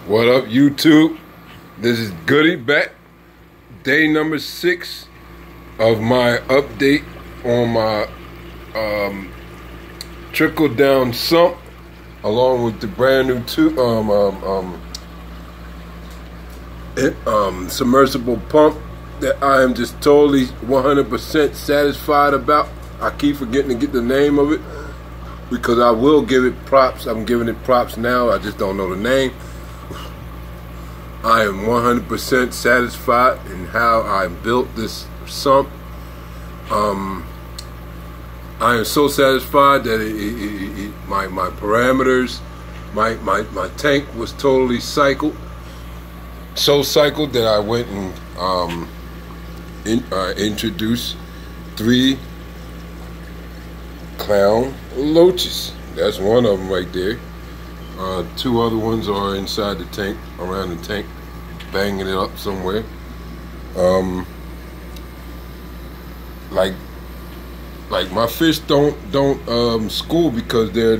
What up, YouTube? This is Goody back. Day number 6 of my update on my trickle down sump, along with the brand new submersible pump that I am just totally 100% satisfied about. I keep forgetting to get the name of it because I will give it props. I'm giving it props now. I just don't know the name. I am 100% satisfied in how I built this sump. I am so satisfied that my parameters, my tank was totally cycled. So cycled that I went and introduced 3 clown loaches. That's one of them right there. 2 other ones are inside the tank, around the tank, banging it up somewhere. Like my fish don't school because they're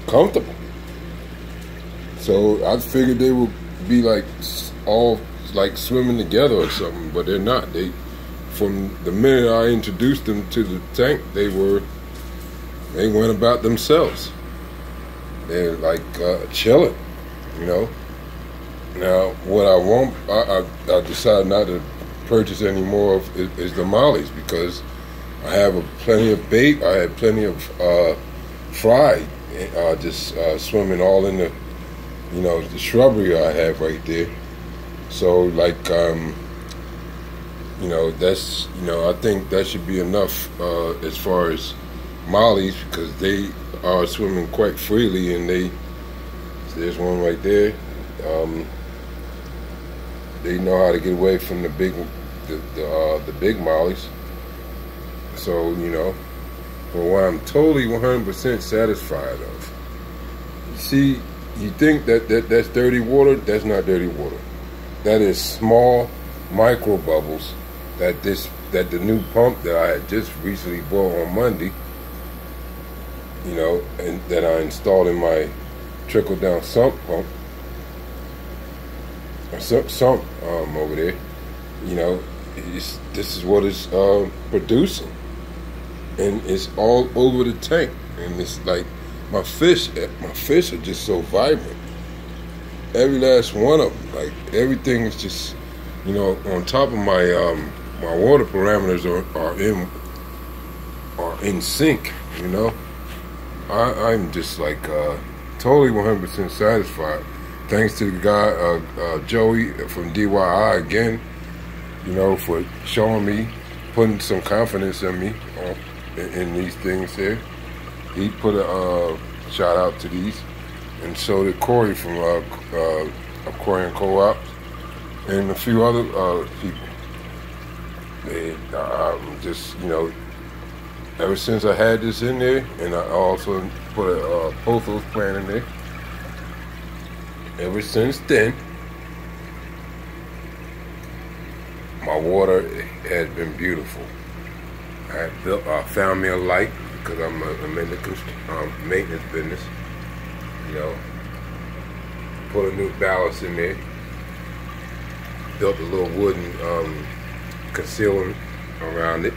comfortable. So I figured they would be all swimming together or something, but they're not. From the minute I introduced them to the tank, they went about themselves. They're chilling, you know. Now, what I want, I decided not to purchase any more of is the Mollies, because I have plenty of bait. I had plenty of fry, just swimming all in the, the shrubbery I have right there. So that's, I think that should be enough as far as Mollies, because they are swimming quite freely, and there's one right there. They know how to get away from the big Mollies. So but what I'm totally 100% satisfied of. See, you think that's dirty water? That's not dirty water. That is small micro bubbles that the new pump that I had just recently bought on Monday, and that I installed in my trickle down sump pump, sump over there. This is what it's producing, and it's all over the tank. And it's like my fish are just so vibrant. Every last one of them, everything is just, on top of my my water parameters are in sync. I'm just totally 100% satisfied. Thanks to the guy Joey from DIY again, for showing me, putting some confidence in me in these things here. He put a shout out to these, and so did Corey from Aquarium Co-op and a few other people. Just ever since I had this in there, and I also put a pothos plant in there. Ever since then, my water has been beautiful. I found me a light because I'm in the maintenance business. Put a new ballast in there. Built a little wooden concealing around it.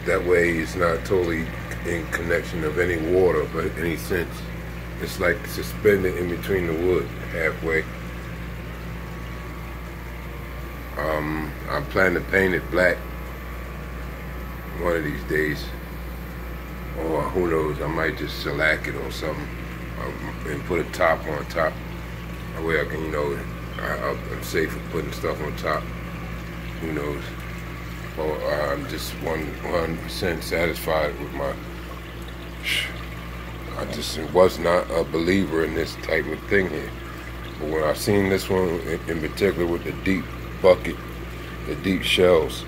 That way it's not totally in connection of any water, but any sense. It's like suspended in between the wood, halfway. I plan to paint it black one of these days. Or who knows, I might just shellac it or something, and put a top on top. That way I can, I'm safe with putting stuff on top. Who knows? Well, I'm just 100% satisfied with my... I just was not a believer in this type of thing here. But when I seen this one in particular with the deep bucket, the deep shells,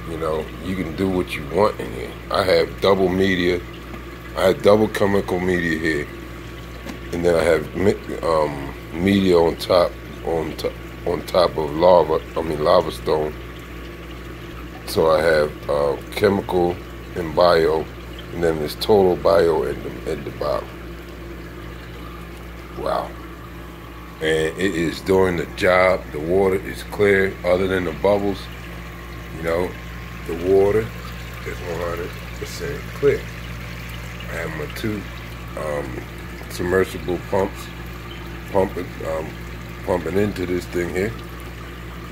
you can do what you want in here. I have double media. I have double chemical media here, and then I have media on top of lava stone. So I have chemical and bio, and then there's total bio at the bottom. wow. And it is doing the job. The water is clear, other than the bubbles. You know, the water is 100% clear. I have my two submersible pumps pumping into this thing here.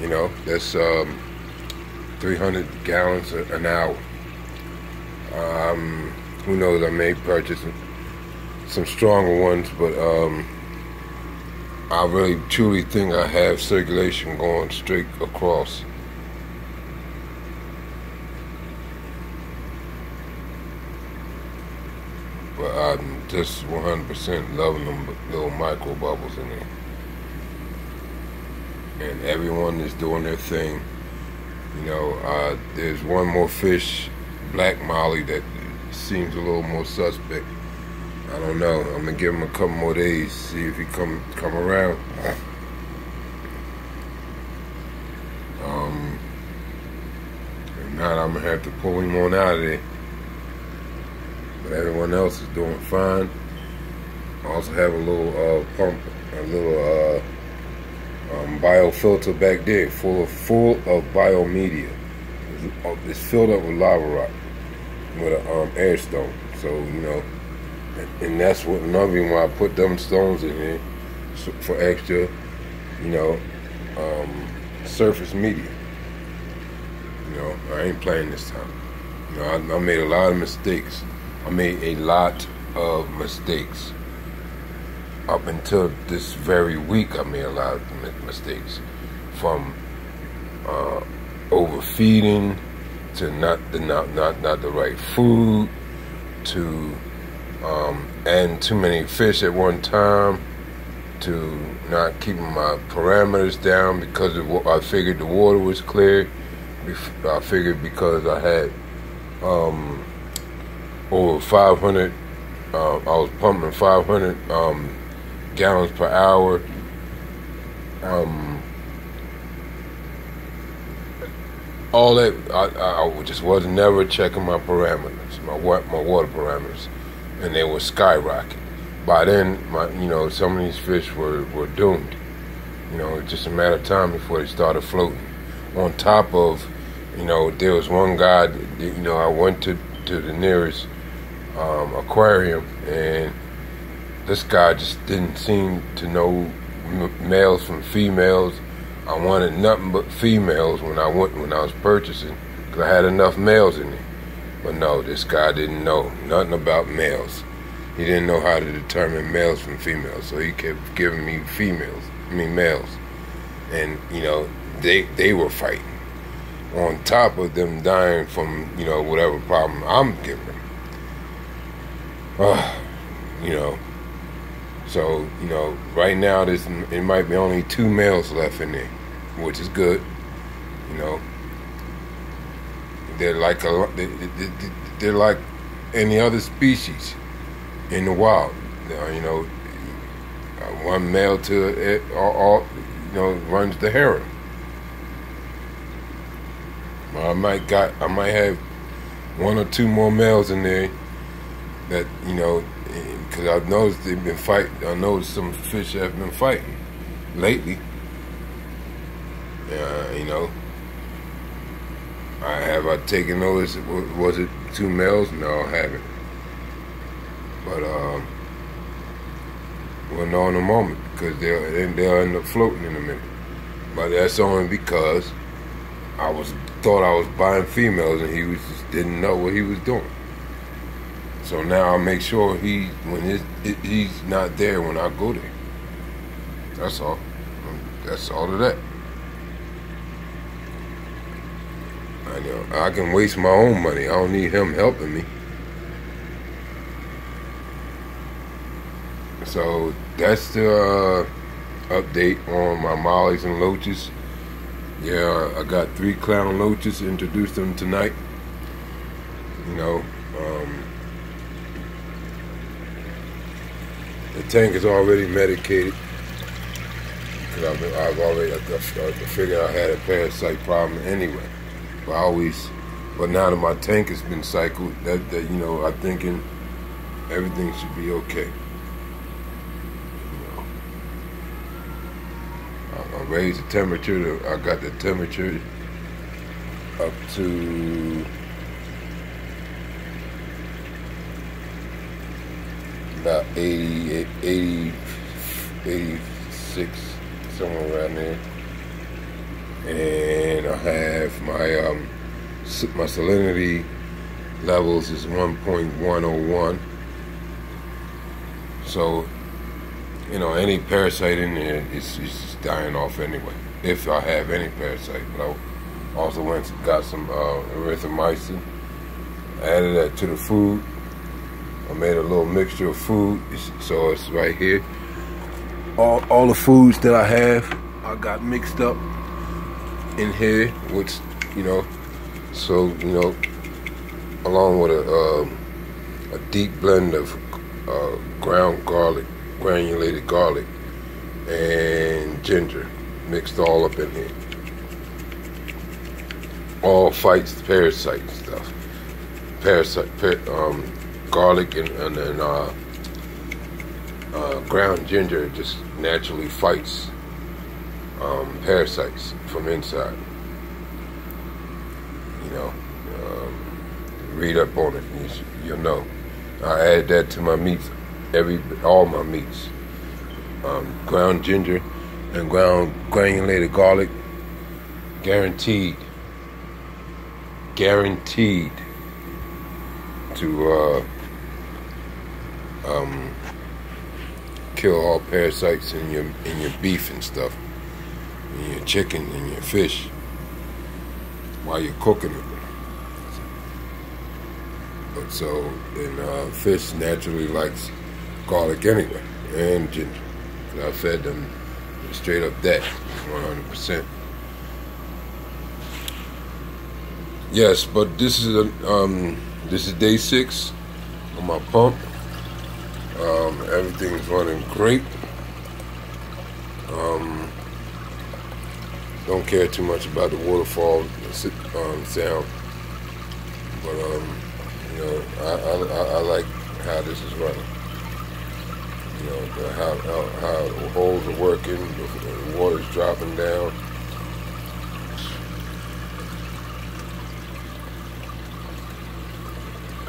You know, that's 300 gallons an hour. Who knows, I may purchase some stronger ones, but I really truly think I have circulation going straight across. But I'm just 100% loving them little micro bubbles in there. And everyone is doing their thing. You know, there's one more fish, black molly, that seems a little more suspect. I don't know. I'm gonna give him a couple more days, see if he come around. If not, I'm gonna have to pull him on out of there. But everyone else is doing fine. I also have a little pump, a little biofilter back there, full of biomedia. It's filled up with lava rock with an air stone. So, you know, and that's what another reason why I put them stones in here, for extra, you know, surface media. You know, I ain't playing this time. You know, I made a lot of mistakes. I made a lot of mistakes. Up until this very week, I made a lot of mistakes. From overfeeding, to not the right food, to adding too many fish at one time, to not keeping my parameters down because of what I figured the water was clear. I figured because I had over 500, I was pumping 500 gallons per hour. All that, I just wasn't never checking my parameters, my water parameters, and they were skyrocketing. By then, you know, some of these fish were doomed. You know, it's just a matter of time before they started floating. On top of, you know, there was one guy, you know, I went to the nearest aquarium, and this guy just didn't seem to know males from females. I wanted nothing but females when I was purchasing, because I had enough males in there. But no, this guy didn't know nothing about males. He didn't know how to determine males from females, so he kept giving me males. And, you know, they were fighting. On top of them dying from, you know, whatever problem I'm giving them. You know. So, you know, right now it might be only 2 males left in there, which is good. You know, they're like any other species in the wild. You know, one male to it, all you know, runs the harem. I might have 1 or 2 more males in there that, you know, because I've noticed they've been fighting. I noticed some fish have been fighting lately. You know, I taken notice? Was it 2 males? No, I haven't. But we'll know in a moment, because they'll end up floating in a minute. But that's only because I thought I was buying females, and he just didn't know what he was doing. So now I'll make sure he's not there when I go there. That's all. That's all of that. I know I can waste my own money. I don't need him helping me. So that's the update on my mollies and loaches. Yeah, I got 3 clown loaches. Introduced them tonight. You know, the tank is already medicated, because I figured I had a parasite problem anyway. But now that my tank has been cycled, that you know, I'm thinking everything should be okay. You know, raise the temperature. I got the temperature up to about 86, somewhere around there. And I have my salinity levels is 1.101. So, you know, any parasite in there is just dying off anyway, if I have any parasite. But I also went and got some erythromycin, added that to the food. I made a little mixture of food, so it's right here. All the foods that I have, I got mixed up in here, which, you know, so, you know, along with a deep blend of ground garlic, granulated garlic, and ginger, mixed all up in here. All fights parasite stuff. Garlic and ground ginger just naturally fights parasites from inside. You know, read up on it, you'll know. I add that to my meats, all my meats. Ground ginger and ground granulated garlic, guaranteed to kill all parasites in your beef and stuff, in your chicken and your fish while you're cooking it. But so, and fish naturally likes garlic anyway, and ginger. So I fed them straight up that, 100%. Yes, but this is day 6 on my pump. Everything's running great. Don't care too much about the waterfall sound, but you know, I like how this is running. You know, how the holes are working, the water's dropping down.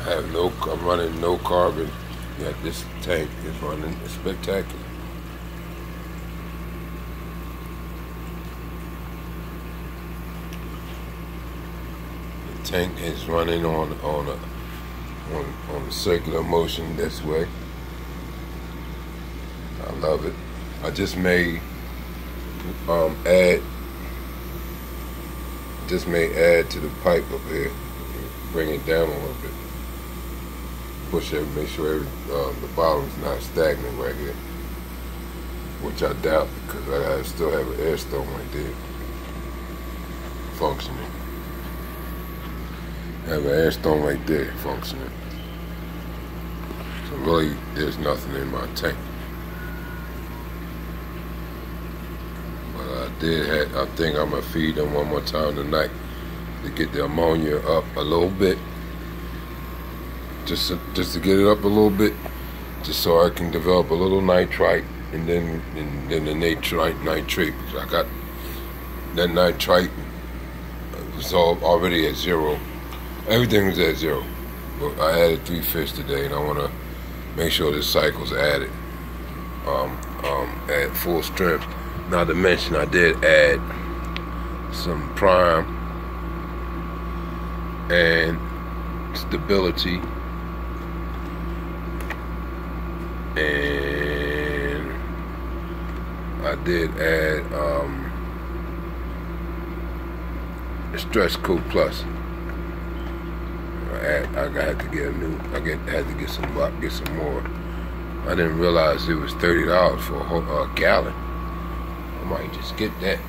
I'm running no carbon. Yeah, this tank is running spectacular. The tank is running on a circular motion this way. I love it. I just may add to the pipe up here, bring it down a little bit. Push it, make sure the bottom's not stagnant right here, which I doubt, because I still have an air stone right there functioning. I have an air stone right there functioning. So really, there's nothing in my tank. But I think I'm gonna feed them one more time tonight to get the ammonia up a little bit. Just to get it up a little bit, just so I can develop a little nitrite, and then the nitrate. Because I got that nitrite was already at 0. Everything was at 0. But I added 3 fish today, and I want to make sure this cycle's added at full strength. Not to mention, I did add some prime and stability. And I did add Stress Co Plus. I had to get had to get some more. I didn't realize it was $30 for a gallon. I might just get that.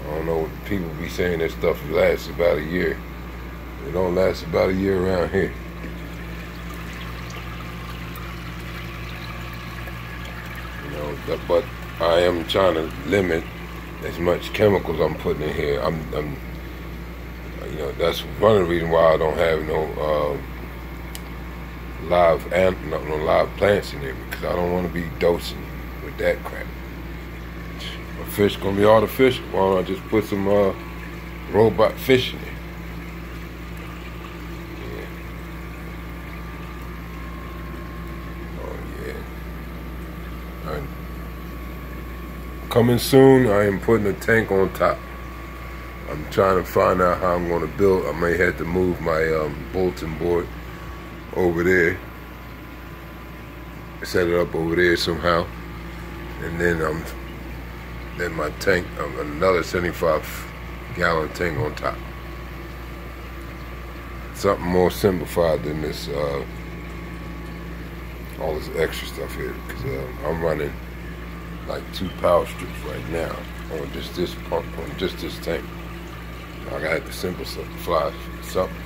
I don't know. People be saying that stuff lasts about a year. It don't last about a year around here. But I am trying to limit as much chemicals I'm putting in here. You know, that's one of the reasons why I don't have no live plants in there, because I don't want to be dosing that crap. My fish gonna be artificial. Why don't I just put some robot fish in there? Yeah. Oh yeah. Alright. Coming soon, I am putting a tank on top. I'm trying to find out how I'm going to build. I may have to move my bulletin board over there. Set it up over there somehow. And then my tank, another 75-gallon tank on top. Something more simplified than this, all this extra stuff here. Because I'm running like 2 power strips right now on just this pump, on just this tank. I got to simplify something.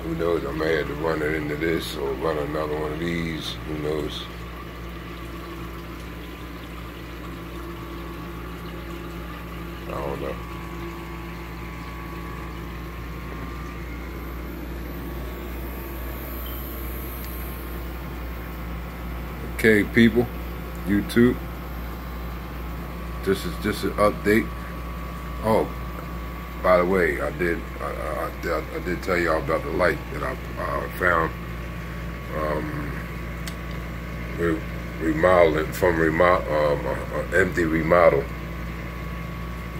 Who knows? I may have to run it into this or run another one of these. Who knows? I don't know. Okay, people, YouTube. This is just an update. Oh, by the way, I did tell y'all about the light that I found. Remodeling from empty remodel.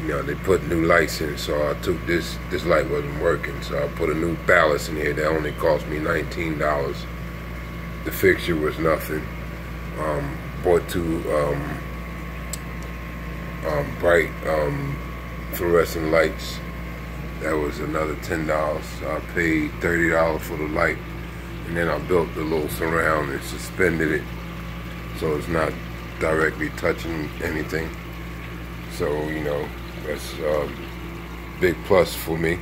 You know, they put new lights in, so I took this light wasn't working, so I put a new ballast in here that only cost me $19. The fixture was nothing. Bought 2 bright fluorescent lights. That was another $10. So I paid $30 for the light, and then I built the little surround and suspended it so it's not directly touching anything. So, you know, that's a big plus for me.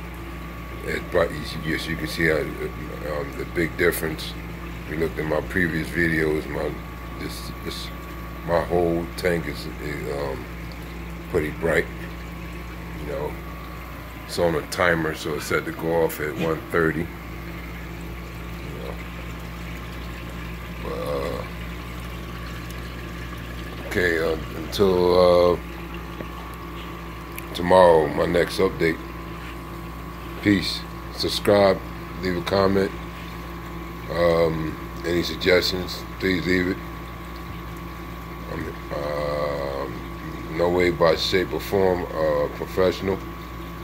Yes, you can see the big difference. If you looked at my previous videos, my whole tank is pretty bright. You know, it's on a timer, so it's set to go off at 1:30. You know, okay, until tomorrow, my next update. Peace. Subscribe, leave a comment. Any suggestions, please leave it. No way by shape or form professional.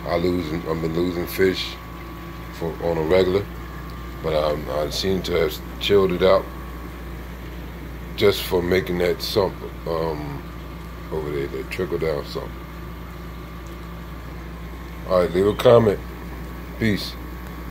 I've been losing fish on a regular, but I seem to have chilled it out just for making that sump over there, that trickle down sump. All right, leave a comment. Peace.